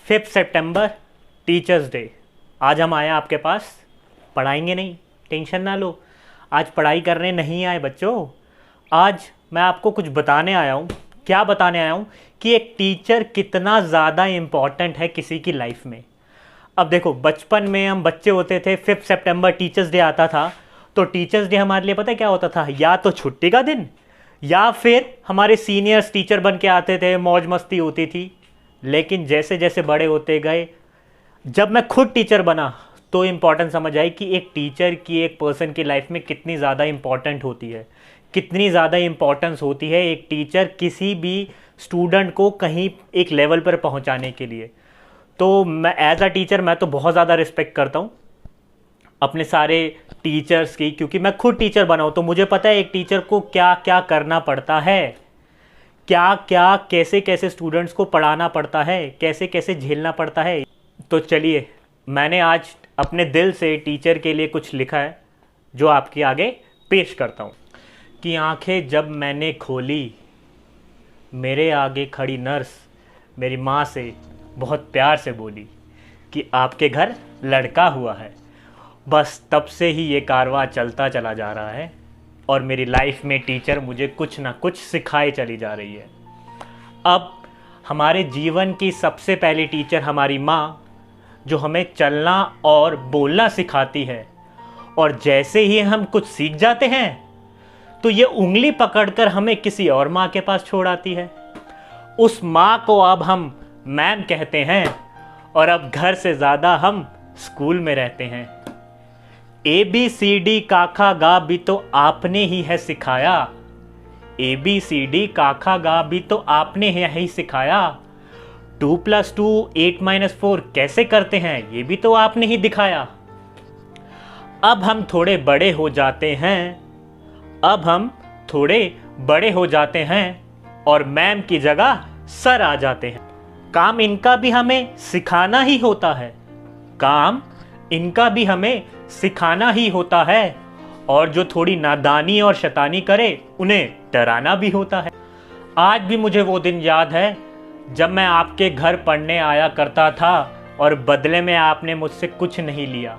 5 सितंबर teachers day. आज हम आए हैं आपके पास, पढ़ाएंगे नहीं, टेंशन ना लो। आज पढ़ाई करने नहीं आए बच्चों, आज मैं आपको कुछ बताने आया हूँ। क्या बताने आया हूँ कि एक टीचर कितना ज़्यादा इम्पॉर्टेंट है किसी की लाइफ में। अब देखो, बचपन में हम बच्चे होते थे, 5 सितंबर टीचर्स डे आता था, तो टीचर्स डे हमारे लिए पता है क्या होता था? या तो छुट्टी का दिन, या फिर हमारे सीनियर्स टीचर बन के आते थे, मौज मस्ती होती थी। लेकिन जैसे जैसे बड़े होते गए, जब मैं खुद टीचर बना तो इम्पॉर्टेंस समझ आई कि एक टीचर की एक पर्सन की लाइफ में कितनी ज़्यादा इम्पॉर्टेंट होती है, कितनी ज़्यादा इम्पॉर्टेंस होती है एक टीचर किसी भी स्टूडेंट को कहीं एक लेवल पर पहुंचाने के लिए। तो मैं एज अ टीचर मैं तो बहुत ज़्यादा रिस्पेक्ट करता हूँ अपने सारे टीचर्स की, क्योंकि मैं खुद टीचर बना हूँ। तो मुझे पता है एक टीचर को क्या क्या करना पड़ता है, क्या क्या कैसे कैसे स्टूडेंट्स को पढ़ाना पड़ता है, कैसे कैसे झेलना पड़ता है। तो चलिए, मैंने आज अपने दिल से टीचर के लिए कुछ लिखा है जो आपके आगे पेश करता हूँ। कि आंखें जब मैंने खोली, मेरे आगे खड़ी नर्स मेरी माँ से बहुत प्यार से बोली कि आपके घर लड़का हुआ है। बस तब से ही ये कारवां चलता चला जा रहा है और मेरी लाइफ में टीचर मुझे कुछ ना कुछ सिखाए चली जा रही है। अब हमारे जीवन की सबसे पहली टीचर हमारी माँ, जो हमें चलना और बोलना सिखाती है, और जैसे ही हम कुछ सीख जाते हैं तो ये उंगली पकड़कर हमें किसी और माँ के पास छोड़ आती है। उस माँ को अब हम मैम कहते हैं, और अब घर से ज़्यादा हम स्कूल में रहते हैं। ABCD काखा गा भी तो आपने ही है सिखाया, ABCD काखा गा भी तो आपने ही सिखाया। 2 + 2 8 - 4 कैसे करते हैं ये भी तो आपने ही दिखाया। अब हम थोड़े बड़े हो जाते हैं, अब हम थोड़े बड़े हो जाते हैं और मैम की जगह सर आ जाते हैं। काम इनका भी हमें सिखाना ही होता है, काम इनका भी हमें सिखाना ही होता है, और जो थोड़ी नादानी और शैतानी करे उन्हें डराना भी होता है। आज भी मुझे वो दिन याद है जब मैं आपके घर पढ़ने आया करता था और बदले में आपने मुझसे कुछ नहीं लिया।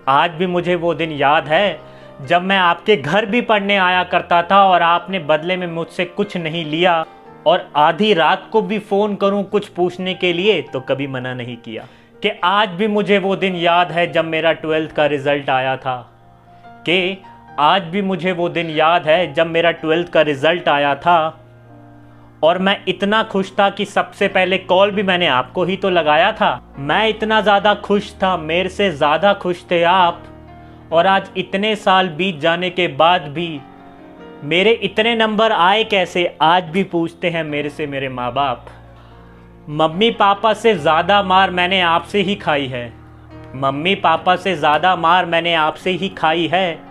आज भी मुझे वो दिन याद है जब मैं आपके घर भी पढ़ने आया करता था और आपने बदले में मुझसे कुछ नहीं लिया, और आधी रात को भी फ़ोन करूं कुछ पूछने के लिए तो कभी मना नहीं किया। कि आज भी मुझे वो दिन याद है जब मेरा 12th का रिज़ल्ट आया था, कि आज भी मुझे वो दिन याद है जब मेरा 12th का रिज़ल्ट आया था, और मैं इतना खुश था कि सबसे पहले कॉल भी मैंने आपको ही तो लगाया था। मैं इतना ज़्यादा खुश था, मेरे से ज़्यादा खुश थे आप। और आज इतने साल बीत जाने के बाद भी मेरे इतने नंबर आए कैसे, आज भी पूछते हैं मेरे से मेरे माँ बाप। मम्मी पापा से ज़्यादा मार मैंने आपसे ही खाई है, मम्मी पापा से ज़्यादा मार मैंने आपसे ही खाई है।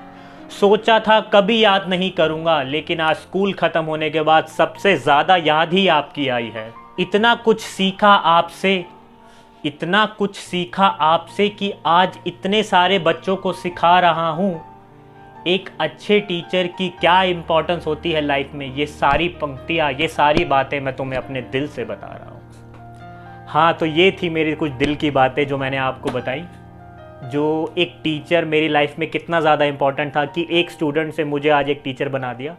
सोचा था कभी याद नहीं करूँगा, लेकिन आज स्कूल ख़त्म होने के बाद सबसे ज़्यादा याद ही आपकी आई है। इतना कुछ सीखा आपसे, इतना कुछ सीखा आपसे कि आज इतने सारे बच्चों को सिखा रहा हूँ एक अच्छे टीचर की क्या इम्पोर्टेंस होती है लाइफ में। ये सारी पंक्तियाँ, ये सारी बातें मैं तुम्हें अपने दिल से बता रहा हूँ। हाँ, तो ये थी मेरी कुछ दिल की बातें जो मैंने आपको बताई, जो एक टीचर मेरी लाइफ में कितना ज़्यादा इम्पोर्टेंट था कि एक स्टूडेंट से मुझे आज एक टीचर बना दिया।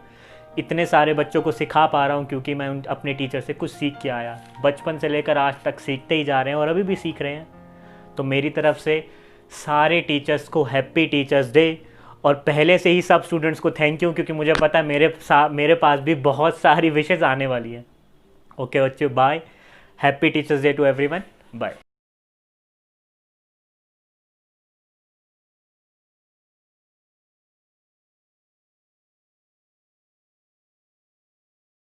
इतने सारे बच्चों को सिखा पा रहा हूँ क्योंकि मैं अपने टीचर से कुछ सीख के आया। बचपन से लेकर आज तक सीखते ही जा रहे हैं और अभी भी सीख रहे हैं। तो मेरी तरफ से सारे टीचर्स को हैप्पी टीचर्स डे, और पहले से ही सब स्टूडेंट्स को थैंक यू, क्योंकि मुझे पता है मेरे पास भी बहुत सारी विशेज़ आने वाली हैं। ओके बच्चों, bye. Happy teachers day to everyone, bye.